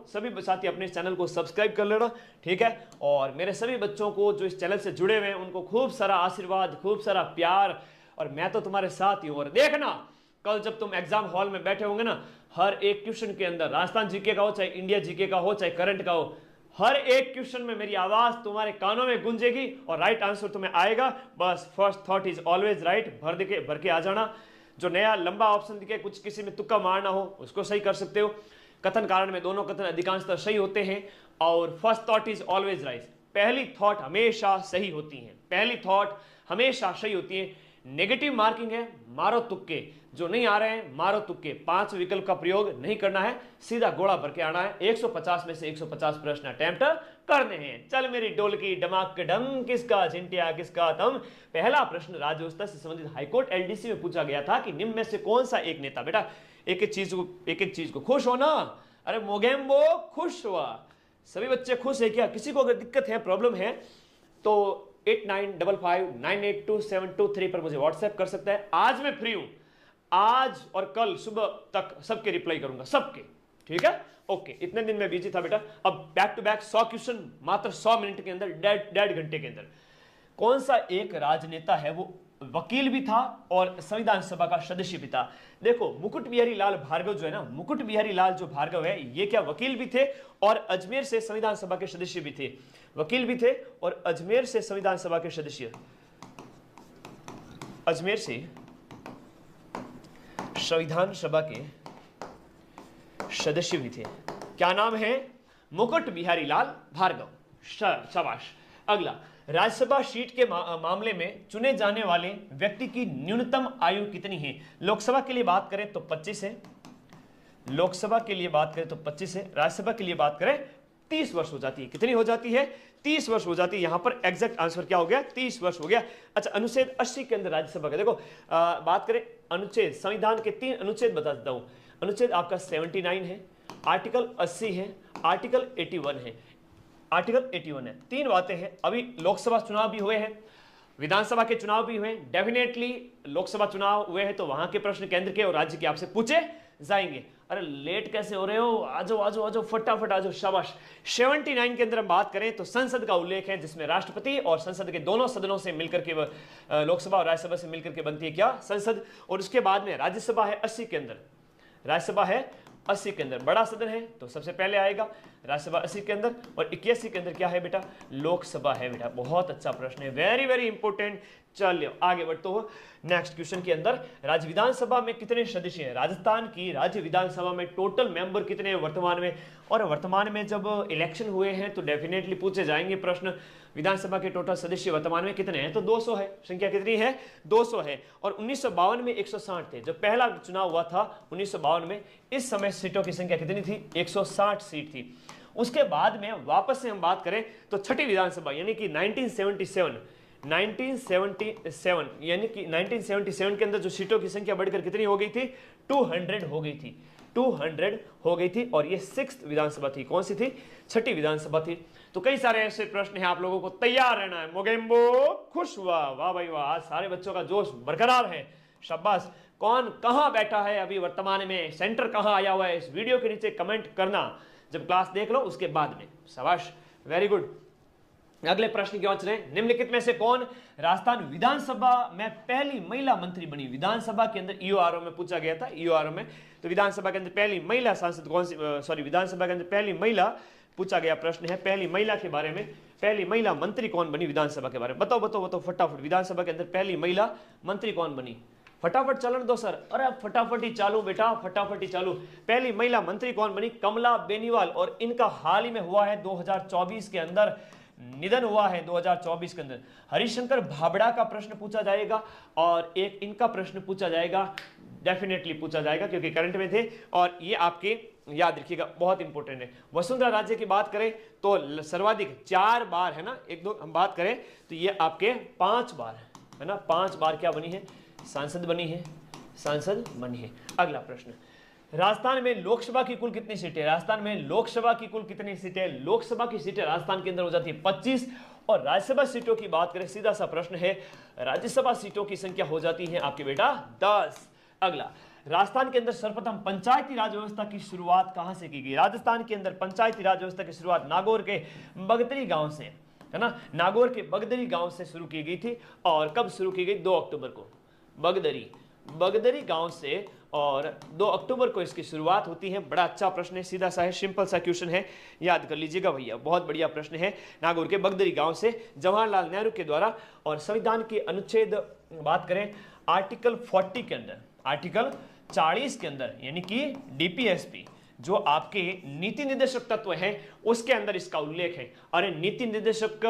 सभी साथी अपने चैनल को सब्सक्राइब कर लेना, ठीक है। और मेरे सभी बच्चों को जो इस चैनल से जुड़े हुए हैं उनको खूब सारा आशीर्वाद, खूब सारा प्यार, और मैं तो तुम्हारे साथ ही हूं। और देखना कल जब तुम एग्जाम हॉल में बैठे होंगे ना, हर एक क्वेश्चन के अंदर, राजस्थान जीके का हो, चाहे इंडिया जीके का हो, चाहे करंट का हो, हर एक क्वेश्चन में मेरी आवाज तुम्हारे कानों में गूंजेगी और राइट आंसर तुम्हें आएगा। बस first thought is always right, भर के आ जाना। जो नया लंबा ऑप्शन दिखे, कुछ किसी में तुक्का मारना हो, उसको सही कर सकते हो। कथन कारण में दोनों कथन अधिकांशतः सही होते हैं। और first thought is always right, पहली थॉट हमेशा सही होती है, पहली थॉट हमेशा सही होती है। नेगेटिव मार्किंग है, मारो तुक्के, जो नहीं आ रहे हैं मारो तुक्के, 5 विकल्प का प्रयोग नहीं करना है, सीधा गोला भर के आना है। 150 में से 150 प्रश्न अटेम्प्ट करने हैं। चल मेरी डोलकी डमाक के डम, किसका चिंटिया किसका तम। पहला प्रश्न राज्य व्यवस्था से संबंधित हाईकोर्ट एलडीसी में पूछा गया था कि निम्न में से कौन सा एक नेता, बेटा एक एक चीज को खुश होना, अरे मोगेम्बो खुश हुआ, सभी बच्चे खुश है क्या? किसी को अगर दिक्कत है, प्रॉब्लम है तो 8955982723 पर मुझे व्हाट्सएप कर सकता है। आज मैं फ्री हूं, आज और कल सुबह तक सबके रिप्लाई करूंगा, सबके, ठीक है। ओके, इतने दिन में बिजी था बेटा। अब बैक टू बैक 100 क्वेश्चन मात्र 100 मिनट के अंदर, डेढ़ घंटे के अंदर। कौन सा एक राजनेता है वो वकील भी था और संविधान सभा का सदस्य भी था? देखो मुकुट बिहारी लाल भार्गव जो है ना, मुकुट बिहारी लाल जो भार्गव है, ये क्या वकील भी थे और अजमेर से संविधान सभा के सदस्य भी थे। वकील भी थे और अजमेर से संविधान सभा के सदस्य, अजमेर से संविधान सभा के सदस्य भी थे। क्या नाम है? मुकुट बिहारी लाल भार्गव। शाबाश। अगला, राज्यसभा सीट के मामले में चुने जाने वाले व्यक्ति की न्यूनतम आयु कितनी है? लोकसभा के लिए बात करें तो 25 है, लोकसभा के लिए बात करें तो 25 है, राज्यसभा के लिए बात करें 30 वर्ष हो जाती है। कितनी हो जाती है? 30 वर्ष हो जाती है। यहां पर एग्जैक्ट आंसर क्या हो गया? 30 वर्ष हो गया। अच्छा, अनुच्छेद 80 के अंदर राज्यसभा का देखो, बात करें अनुच्छेद, संविधान के 3 अनुच्छेद बता देता हूं। अनुच्छेद आपका 79 है, आर्टिकल 80 है, आर्टिकल 81 है, आर्टिकल 81 है। 3 बातें हैं। अभी लोकसभा चुनाव भी हुए हैं, विधानसभा के चुनाव भी हुए हैं। डेफिनेटली लोकसभा चुनाव हुए हैं तो वहां के प्रश्न केंद्र के और राज्य के आपसे पूछे जाएंगे। अरे लेट कैसे हो रहे हो? आजो आजो आजो, फटाफट आजो, शाबाश। 79 के अंदर हम बात करें तो संसद का उल्लेख है, जिसमें राष्ट्रपति और संसद के दोनों सदनों से मिलकर के, लोकसभा और राज्यसभा से मिलकर के बनती है क्या? संसद। और उसके बाद में राज्यसभा है 80 के अंदर, राज्यसभा है 80 के अंदर, बड़ा सदन है तो सबसे पहले आएगा राज्यसभा 80 के अंदर। और 81 के अंदर क्या है बेटा? लोकसभा है बेटा। बहुत अच्छा प्रश्न है, वेरी वेरी इंपॉर्टेंट। चलिए आगे बढ़ते हो नेक्स्ट क्वेश्चन के अंदर। राज्य विधानसभा में कितने सदस्य हैं? राजस्थान की राज्य विधानसभा में टोटल मेंबर कितने हैं वर्तमान में? और वर्तमान में जब इलेक्शन हुए हैं तो डेफिनेटली पूछे जाएंगे प्रश्न, विधानसभा के टोटल सदस्य वर्तमान में कितने हैं? तो 200 है। संख्या कितनी है? 200 है। और 1952 में 160 थे, जब पहला चुनाव हुआ था 1952 में। इस समय सीटों की संख्या कितनी थी? 160 सीट थी। उसके बाद में वापस से हम बात करें तो छठी विधानसभा यानी कि 1977 यानी कि 1977 के अंदर जो सीटों की संख्या बढ़कर कितनी हो गई थी? 200 हो गई थी, 200 हो गई थी। और ये 6th विधानसभा थी। कौन सी थी? छठी विधानसभा थी। तो कई सारे ऐसे प्रश्न हैं, आप लोगों को तैयार रहना है। मोगेम्बो खुश हुआ, वाह भाई वाह, आज सारे बच्चों का जोश बरकरार है, शाबाश। कौन कहां बैठा है अभी वर्तमान में, सेंटर कहां आया हुआ है, इस वीडियो के नीचे कमेंट करना जब क्लास देख लो उसके बाद में, शाबाश, वेरी गुड। अगले प्रश्न की ओर चले। निम्नलिखित में से कौन राजस्थान विधानसभा में पहली महिला मंत्री बनी? विधानसभा के अंदर ईओआरओ में पूछा गया था, ईओआरओ में। तो विधानसभा के अंदर पहली महिला सांसद कौन सी, सॉरी, विधानसभा के अंदर पहली महिला पूछा गया प्रश्न है, पहली महिला के बारे में, पहली महिला मंत्री कौन बनी विधानसभा के बारे में? बताओ बताओ बताओ फटाफट, विधानसभा के अंदर पहली महिला मंत्री कौन बनी? फटाफट चलन दो सर, अरे फटाफट ही चालू बेटा, फटाफट ही चालू। पहली महिला मंत्री कौन बनी? कमला बेनीवाल। और इनका हाल ही में हुआ है 2024 के अंदर, निधन हुआ है 2024 के अंदर। हरिशंकर भाबड़ा का प्रश्न पूछा जाएगा और एक इनका प्रश्न पूछा जाएगा, डेफिनेटली पूछा जाएगा क्योंकि करंट में थे और ये आपके याद रखिएगा, बहुत इंपॉर्टेंट है। वसुंधरा राज्य की बात करें तो सर्वाधिक 4 बार है ना, एक दो हम बात करें तो ये आपके 5 बार है ना, 5 बार क्या बनी है? सांसद बनी है, सांसद बनी है। अगला प्रश्न, राजस्थान में लोकसभा की कुल कितनी सीटें? राजस्थान में लोकसभा की कुल कितनी सीटें? लोकसभा की सीटें राजस्थान के अंदर हो जाती है 25। और राज्यसभा सीटों की बात करें, सीधा सा प्रश्न है, राज्यसभा सीटों की संख्या हो जाती है आपके बेटा 10। अगला, राजस्थान के अंदर सर्वप्रथम पंचायती राज व्यवस्था की शुरुआत कहां से की गई? राजस्थान के अंदर पंचायती राज व्यवस्था की शुरुआत नागौर के बगदरी गांव से, है ना, नागौर के बगदरी गांव से शुरू की गई थी। और कब शुरू की गई? 2 अक्टूबर को, बगदरी गांव से, और 2 अक्टूबर को इसकी शुरुआत होती है। बड़ा अच्छा प्रश्न है, सीधा सा है, सिंपल सा क्वेश्चन है, याद कर लीजिएगा भैया, बहुत बढ़िया प्रश्न है। नागौर के बगदरी गांव से जवाहरलाल नेहरू के द्वारा। और संविधान के अनुच्छेद बात करें आर्टिकल 40 के अंदर, आर्टिकल 40 के अंदर, यानी कि डीपीएसपी जो आपके नीति निर्देशक तत्व हैं उसके अंदर इसका उल्लेख है। और नीति निर्देशक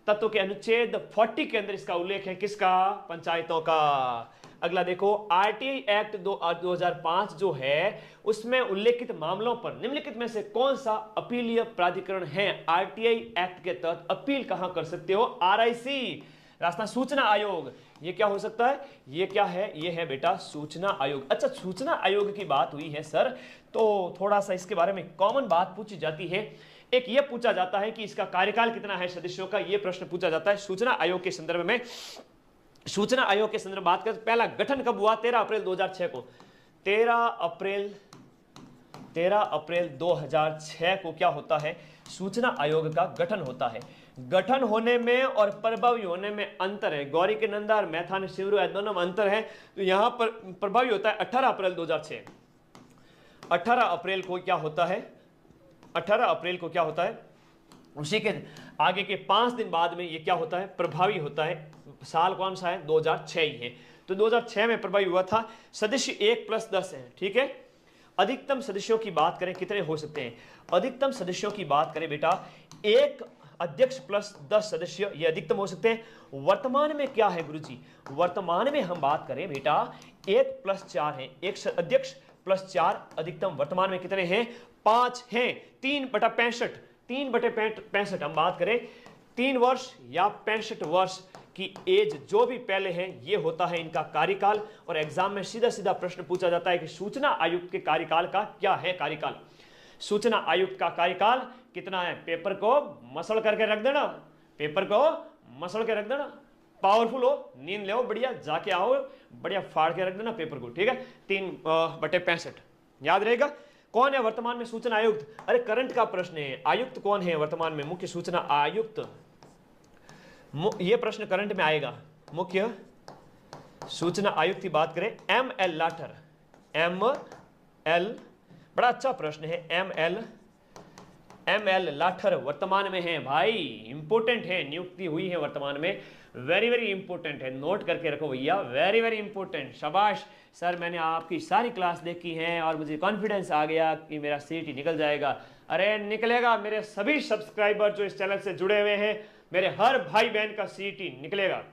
तत्व के अनुच्छेद 40 के अंदर इसका उल्लेख है, किसका? पंचायतों का। अगला देखो, आरटीआई एक्ट 2005 जो है उसमें उल्लेखित मामलों पर निम्नलिखित में से कौन सा अपीलीय प्राधिकरण है? आरटीआई एक्ट के तहत अपील कहां कर सकते हो? आरआईसी, राजस्थान सूचना आयोग। ये क्या हो सकता है? ये क्या है? ये है बेटा सूचना आयोग। अच्छा, सूचना आयोग की बात हुई है सर, तो थोड़ा सा इसके बारे में कॉमन बात पूछी जाती है। एक ये पूछा जाता है कि इसका कार्यकाल कितना है सदस्यों का, ये प्रश्न पूछा जाता है सूचना आयोग के संदर्भ में। सूचना आयोग के संदर्भ बात करें, पहला गठन कब हुआ? 13 अप्रैल 2006 को। 13 अप्रैल 2006 को क्या होता है? सूचना आयोग का गठन होता है। गठन होने में और प्रभावी होने में अंतर है। गौरी के नंदा और मैथान शिवरू दोनों में अंतर है। तो यहां पर प्रभावी होता है 18 अप्रैल 2006। 18 अप्रैल को क्या होता है? 18 अप्रैल को क्या होता है? उसी के आगे के 5 दिन बाद में ये क्या होता है? प्रभावी होता है। साल कौन सा है? 2006 ही है। तो 2006 में प्रभावी हुआ था। सदस्य 1+10 है, ठीक है। अधिकतम सदस्यों की बात करें कितने हो सकते हैं? अधिकतम सदस्यों की बात करें बेटा, 1 अध्यक्ष प्लस 10 सदस्य, ये अधिकतम हो सकते हैं। वर्तमान में क्या है गुरुजी? वर्तमान में हम बात करें बेटा 1+4 है, 1 अध्यक्ष प्लस 4 अधिकतम। वर्तमान में कितने हैं? 5 हैं। 3/65, 3/65 हम बात करें 3 वर्ष या 65 वर्ष की एज जो भी पहले है, ये होता है इनका कार्यकाल। और एग्जाम में सीधा सीधा प्रश्न पूछा जाता है कि सूचना आयुक्त के कार्यकाल का क्या है कार्यकाल? सूचना आयुक्त का कार्यकाल कितना है? पेपर को मसल करके रख देना, पेपर को मसल के रख देना। पावरफुल हो, नींद ले बढ़िया, जाके आओ, बढ़िया फाड़ के रख देना पेपर को, ठीक है। 3/65 याद रहेगा। कौन है वर्तमान में सूचना आयुक्त? अरे करंट का प्रश्न है, आयुक्त कौन है वर्तमान में? मुख्य सूचना आयुक्त, ये प्रश्न करंट में आएगा। मुख्य सूचना आयुक्त की बात करें, ML लाठर, ML, बड़ा अच्छा प्रश्न है। ML लाठर वर्तमान में है भाई, इंपोर्टेंट है, नियुक्ति हुई है वर्तमान में, वेरी वेरी इंपोर्टेंट है, नोट करके रखो भैया, वेरी वेरी इंपोर्टेंट। शाबाश सर, मैंने आपकी सारी क्लास देखी है और मुझे कॉन्फिडेंस आ गया कि मेरा सीट ही निकल जाएगा। अरे निकलेगा, मेरे सभी सब्सक्राइबर जो इस चैनल से जुड़े हुए हैं, मेरे हर भाई बहन का सीट ही निकलेगा।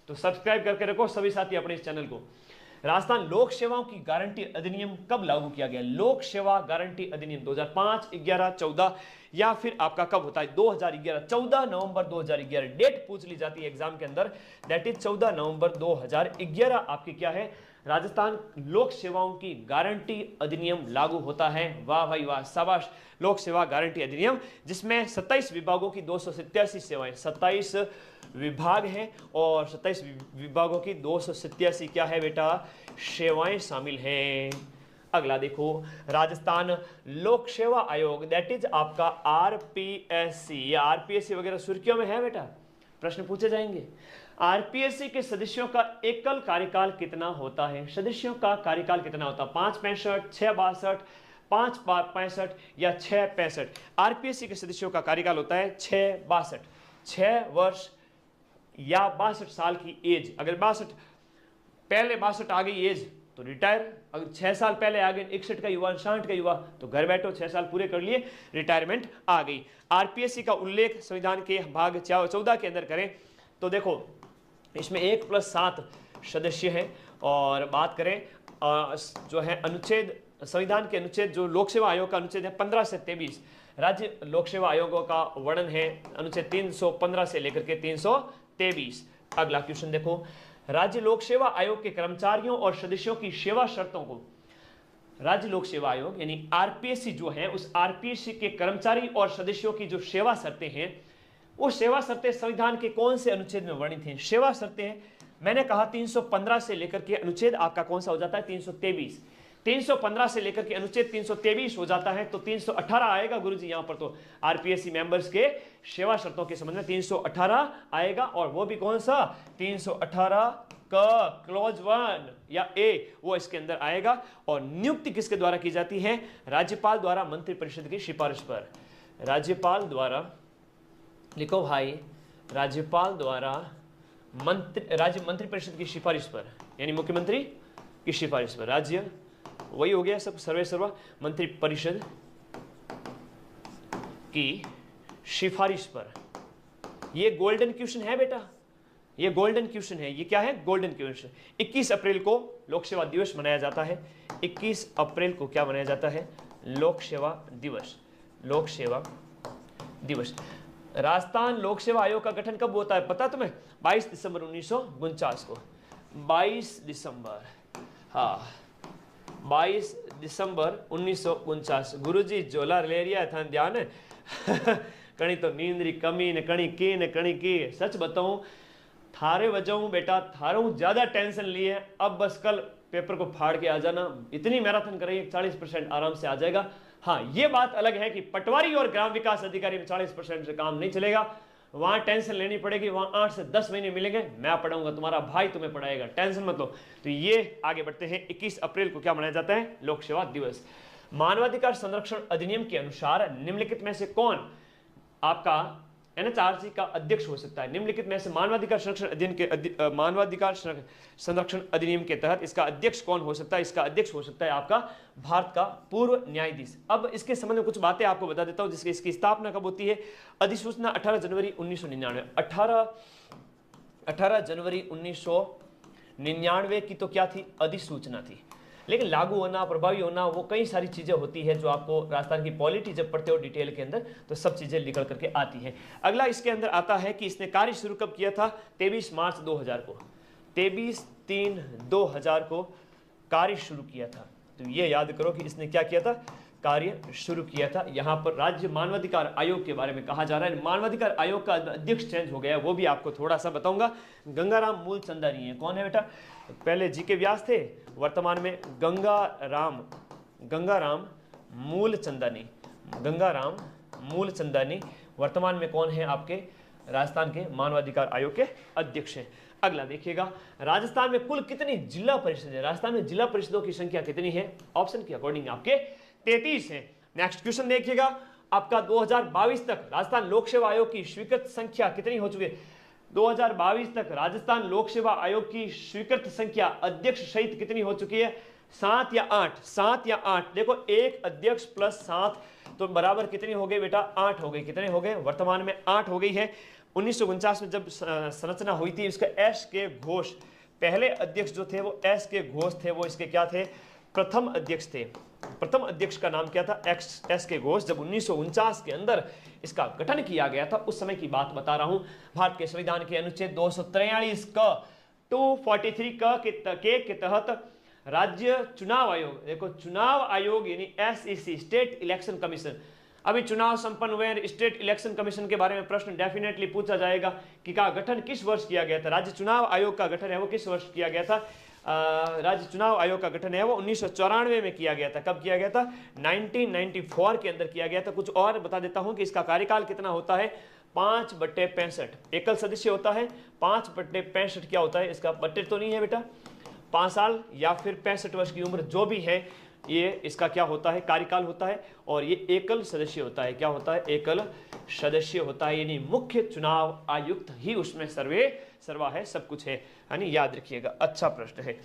तो सब्सक्राइब करके रखो सभी साथी अपने इस चैनल को। राजस्थान लोक सेवाओं की गारंटी अधिनियम कब लागू किया गया? लोक सेवा गारंटी अधिनियम 2005, 11, 14 या फिर आपका कब होता है? 2011, 14 नवंबर 2011। डेट पूछ ली जाती है एग्जाम के अंदर, दैट इज 14 नवंबर 2011 आपकी क्या है? राजस्थान लोक सेवाओं की गारंटी अधिनियम लागू होता है। वाह भाई वाह, शाबाश। लोक सेवा गारंटी अधिनियम, जिसमें 27 विभागों की 287 सेवाएं, 27 विभाग हैं और 27 विभागों की 287 क्या है बेटा? सेवाएं शामिल हैं। अगला देखो, राजस्थान लोक सेवा आयोग, दैट इज आपका आरपीएससी। आरपीएससी वगैरह सुर्खियों में है बेटा, प्रश्न पूछे जाएंगे। आरपीएससी के सदस्यों का एकल कार्यकाल कितना होता है? सदस्यों का कार्यकाल कितना होता है? 5/65, 6/62, 5/65 या 6/65? आरपीएससी के सदस्यों का कार्यकाल होता है 6/62, 6 वर्ष या 62 साल की एज। अगर 62 पहले 62 आ गई एज तो रिटायर, अगर 6 साल पहले आ गए 61 का युवा, 60 का युवा, तो घर बैठो, 6 साल पूरे कर लिए, रिटायरमेंट आ गई। आरपीएससी का उल्लेख संविधान के भाग 14 के अंदर करें तो देखो इसमें 1+7 सदस्य है। और बात करें जो है अनुच्छेद, संविधान के अनुच्छेद जो लोक सेवा आयोग का अनुच्छेद है 15 से 23, राज्य लोक सेवा आयोगों का वर्णन है अनुच्छेद 315 से लेकर के 323। अगला क्वेश्चन देखो, राज्य लोक सेवा आयोग के कर्मचारियों और सदस्यों की सेवा शर्तों को, राज्य लोक सेवा आयोग यानी आरपीएससी जो है, उस आरपीएससी के कर्मचारी और सदस्यों की जो सेवा शर्तें हैं, वो सेवा शर्तें संविधान के कौन से अनुच्छेद में वर्णित हैं? सेवा शर्तें मैंने कहा 315 से लेकर के अनुच्छेद आपका कौन सा हो जाता है? 323। 315 से लेकर के अनुच्छेद 323 हो जाता है तो 318 आएगा गुरुजी। यहां पर तो आरपीएससी मेंबर्स के सेवा शर्तों के संबंध में 318 आएगा, और वो भी कौन सा 318 का क्लॉज 1 या ए वो इसके अंदर आएगा। और नियुक्ति किसके द्वारा की जाती है? राज्यपाल द्वारा मंत्रिपरिषद की सिफारिश पर। राज्यपाल द्वारा, लिखो भाई, राज्यपाल द्वारा राज्य मंत्रिपरिषद की सिफारिश पर, यानी मुख्यमंत्री की सिफारिश पर। राज्य वही हो गया सब, सर्वे सर्वा, मंत्रिपरिषद की सिफारिश पर। ये गोल्डन क्वेश्चन है बेटा, ये गोल्डन क्वेश्चन है। ये क्या है? Golden question. 21 अप्रैल को लोक सेवा दिवस मनाया जाता है। 21 अप्रैल को क्या मनाया जाता है? लोक सेवा दिवस। लोक सेवा दिवस। राजस्थान लोक सेवा आयोग का गठन कब होता है पता तुम्हें? 22 दिसंबर 1949 को। 22 दिसंबर, हाँ 22 दिसंबर 1949। गुरुजी झोला ले रिया था ध्यान है। कणी तो नींद री कमी ने कणी की। सच बताऊं थारे वजह बेटा, थारों ज्यादा टेंशन लिए, अब बस कल पेपर को फाड़ के आ जाना। इतनी मैराथन करेंगे 40% आराम से आ जाएगा। हाँ ये बात अलग है कि पटवारी और ग्राम विकास अधिकारी में 40% से काम नहीं चलेगा, वहां टेंशन लेनी पड़ेगी। वहां 8 से 10 महीने मिलेंगे, मैं पढ़ाऊंगा, तुम्हारा भाई तुम्हें पढ़ाएगा, टेंशन मत लो। तो ये आगे बढ़ते हैं। 21 अप्रैल को क्या मनाया जाता है? लोक सेवा दिवस। मानवाधिकार संरक्षण अधिनियम के अनुसार निम्नलिखित में से कौन आपका एनएचआरसी का अध्यक्ष हो सकता है? निम्नलिखित में से मानवाधिकार संरक्षण अधिनियम के मानवाधिकार संरक्षण अधिनियम के तहत इसका अध्यक्ष कौन हो सकता है? इसका अध्यक्ष हो सकता है आपका भारत का पूर्व न्यायाधीश। अब इसके संबंध में कुछ बातें आपको बता देता हूं, जिसकी इसकी स्थापना कब होती है? अधिसूचना 18 जनवरी 1999। 18 जनवरी 1999 की तो क्या थी? अधिसूचना थी। लेकिन लागू होना, प्रभावी होना, वो कई सारी चीजें होती है जो आपको राजस्थान की पॉलिटी जब पढ़ते हो डिटेल के अंदर तो सब चीजें निकल करके आती है। अगला इसके अंदर आता है कि इसने कार्य शुरू कब किया था? 23 मार्च 2000 को। 23/3/2000 को कार्य शुरू किया था। तो ये याद करो कि इसने क्या किया था? कार्य शुरू किया था। यहां पर राज्य मानवाधिकार आयोग के बारे में कहा जा रहा है। मानवाधिकार आयोग का अध्यक्ष चेंज हो गया, वो भी आपको थोड़ा सा बताऊंगा। गंगाराम मूलचंदानी है। कौन है बेटा? पहले जीके व्यास थे, वर्तमान में गंगाराम मूलचंदानी। गंगाराम मूलचंदानी वर्तमान में कौन है? आपके राजस्थान के मानवाधिकार आयोग के अध्यक्ष हैं। अगला देखिएगा, राजस्थान में कुल कितनी जिला परिषद है? राजस्थान में जिला परिषदों की संख्या कितनी है? ऑप्शन के अकॉर्डिंग आपके 33 है। नेक्स्ट क्वेश्चन देखिएगा, आपका 2022 तक राजस्थान लोक सेवा आयोग की स्वीकृत संख्या कितनी हो चुकी है? 2022 तक राजस्थान लोक सेवा आयोग की स्वीकृत संख्या अध्यक्ष सहित कितनी हो चुकी है? 7 या 8? 7 या 8? देखो, एक अध्यक्ष प्लस 7 तो बराबर कितनी हो गई बेटा? 8 हो गई। कितने हो गए? वर्तमान में 8 हो गई है। 1949 में जब संरचना हुई थी, इसका एस के घोष, पहले अध्यक्ष जो थे वो एस के घोष थे। वो इसके क्या थे? प्रथम अध्यक्ष थे। प्रथम अध्यक्ष का नाम क्या था? एस के घोष। जब 1949 के अंदर इसका गठन किया गया था, उस समय की बात बता रहा हूं। भारत के संविधान के अनुच्छेद 243 का 243 का के तहत राज्य चुनाव आयोग, देखो चुनाव आयोग यानी SEC, स्टेट इलेक्शन कमीशन। अभी चुनाव संपन्न हुए, स्टेट इलेक्शन कमीशन के बारे में प्रश्न डेफिनेटली पूछा जाएगा कि का गठन किस वर्ष किया गया था? राज्य चुनाव आयोग का गठन है वो किस वर्ष किया गया था? राज्य चुनाव आयोग का गठन है वो 1994 में किया गया था। कब किया गया था? 1994 के अंदर किया गया था। कुछ और बता देता हूं कि इसका कार्यकाल कितना होता है? 5/65 एकल सदस्य होता है। 5/65 क्या होता है? इसका बट्टे तो नहीं है बेटा, 5 साल या फिर 65 वर्ष की उम्र जो भी है, ये इसका क्या होता है? कार्यकाल होता है। और ये एकल सदस्य होता है। क्या होता है? एकल सदस्य होता है, यानी मुख्य चुनाव आयुक्त ही उसमें सर्वा है, सब कुछ है, यानी याद रखिएगा। अच्छा प्रश्न है।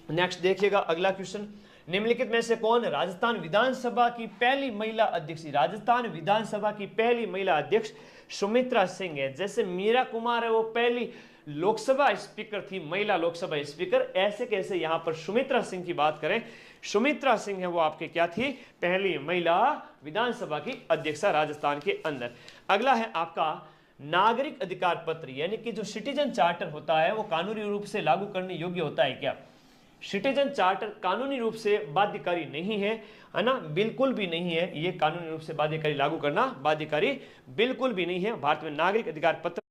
नेक्स्ट देखिएगा, अगला क्वेश्चन, निम्नलिखित में से कौन राजस्थान विधानसभा की पहली महिला अध्यक्ष? राजस्थान विधानसभा की पहली महिला अध्यक्ष सुमित्रा सिंह है। जैसे मीरा कुमार है वो पहली लोकसभा स्पीकर थी, महिला लोकसभा स्पीकर, ऐसे कैसे यहां पर सुमित्रा सिंह की बात करें? सुमित्रा सिंह है वो आपके क्या थी? पहली महिला विधानसभा की अध्यक्षा राजस्थान के अंदर। अगला है आपका नागरिक अधिकार पत्र, यानी कि जो सिटीजन चार्टर होता है वो कानूनी रूप से लागू करने योग्य होता है क्या? सिटीजन चार्टर कानूनी रूप से बाध्यकारी नहीं है ना? बिल्कुल भी नहीं है। ये कानूनी रूप से बाध्यकारी लागू करना बाध्यकारी बिल्कुल भी नहीं है। भारत में नागरिक अधिकार पत्र